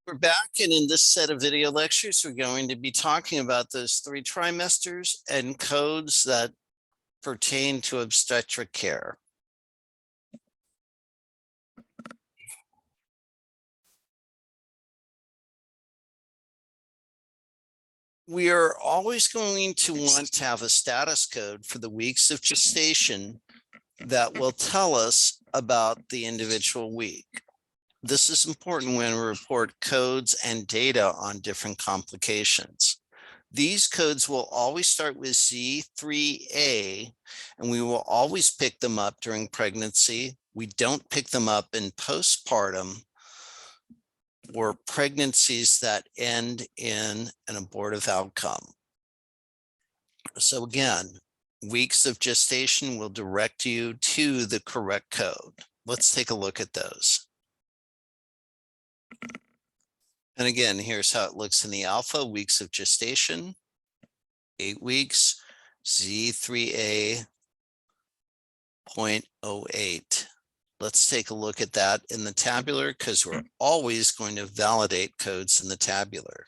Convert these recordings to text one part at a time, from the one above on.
We're back, and in this set of video lectures, we're going to be talking about those 3 trimesters and codes that pertain to obstetric care. We are always going to want to have a status code for the weeks of gestation that will tell us about the individual week. This is important when we report codes and data on different complications. These codes will always start with Z3A, and we will always pick them up during pregnancy. We don't pick them up in postpartum or pregnancies that end in an abortive outcome. So again, weeks of gestation will direct you to the correct code. Let's take a look at those. And again, here's how it looks in the alpha: weeks of gestation, 8 weeks, Z3A 0.08. Let's take a look at that in the tabular, because we're always going to validate codes in the tabular.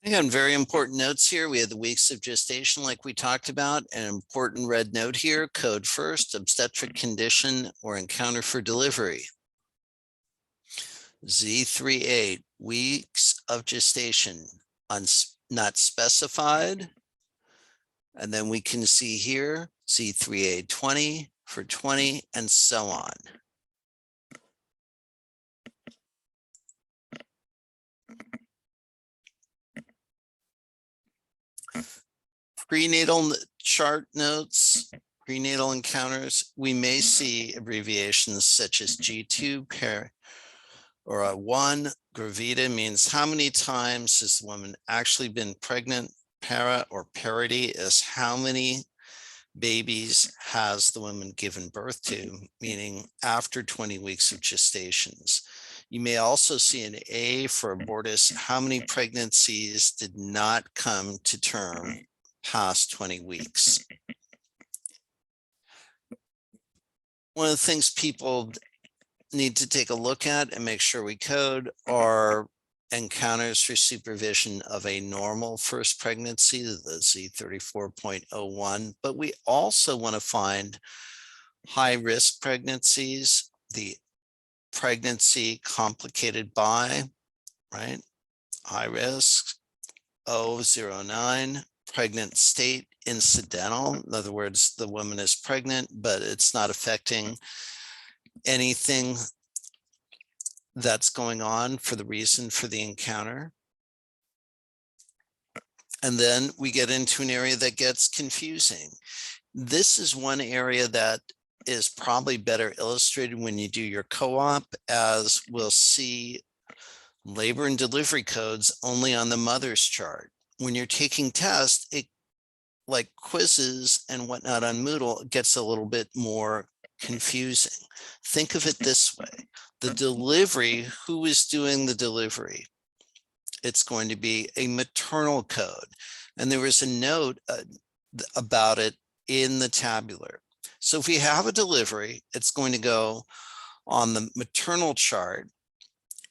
Again, very important notes here. We have the weeks of gestation like we talked about. An important red note here: code first, obstetric condition or encounter for delivery. Z38, weeks of gestation, not specified. And then we can see here Z3A 20 for 20, and so on. Prenatal chart notes, prenatal encounters, we may see abbreviations such as G2 or a 1. Gravida means how many times has the woman actually been pregnant. Para or parity is how many babies has the woman given birth to, meaning after 20 weeks of gestations. You may also see an A for abortus: how many pregnancies did not come to term past 20 weeks. One of the things people need to take a look at and make sure we code are encounters for supervision of a normal first pregnancy, the Z34.01, but we also want to find high-risk pregnancies, the pregnancy complicated by, right? High risk, 009, pregnant state incidental. In other words, the woman is pregnant, but it's not affecting anything that's going on for the reason for the encounter. And then we get into an area that gets confusing. This is one area that is probably better illustrated when you do your co-op, as we'll see labor and delivery codes only on the mother's chart. When you're taking tests, it, like quizzes and whatnot on Moodle, it gets a little bit more confusing. Think of it this way: the delivery, who is doing the delivery? It's going to be a maternal code. And there was a note about it in the tabular. So if we have a delivery, it's going to go on the maternal chart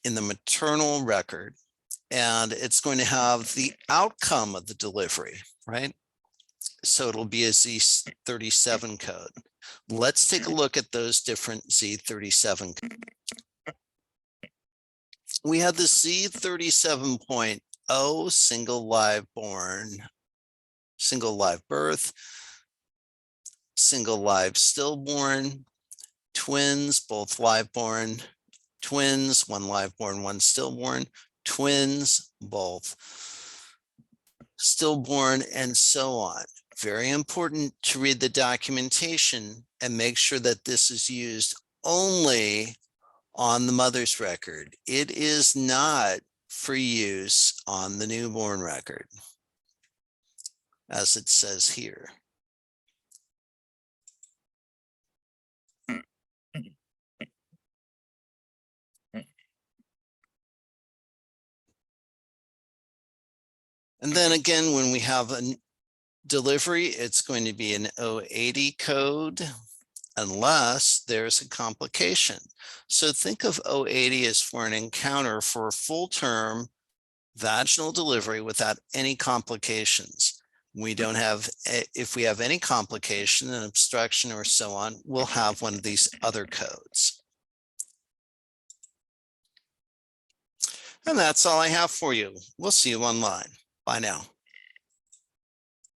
in the maternal record, and it's going to have the outcome of the delivery, right? So it'll be a Z37 code. Let's take a look at those different Z37. We have the Z37.0, single live born, single live birth, single live stillborn, twins, both live born, twins, 1 live born, 1 stillborn, twins, both stillborn, and so on. Very important to read the documentation and make sure that this is used only on the mother's record. It is not for use on the newborn record, as it says here. And then again, when we have delivery, it's going to be an 080 code unless there's a complication. So think of 080 as for an encounter for full term vaginal delivery without any complications. We don't have, if we have any complication, an obstruction or so on, we'll have one of these other codes. And that's all I have for you. We'll see you online. Bye now.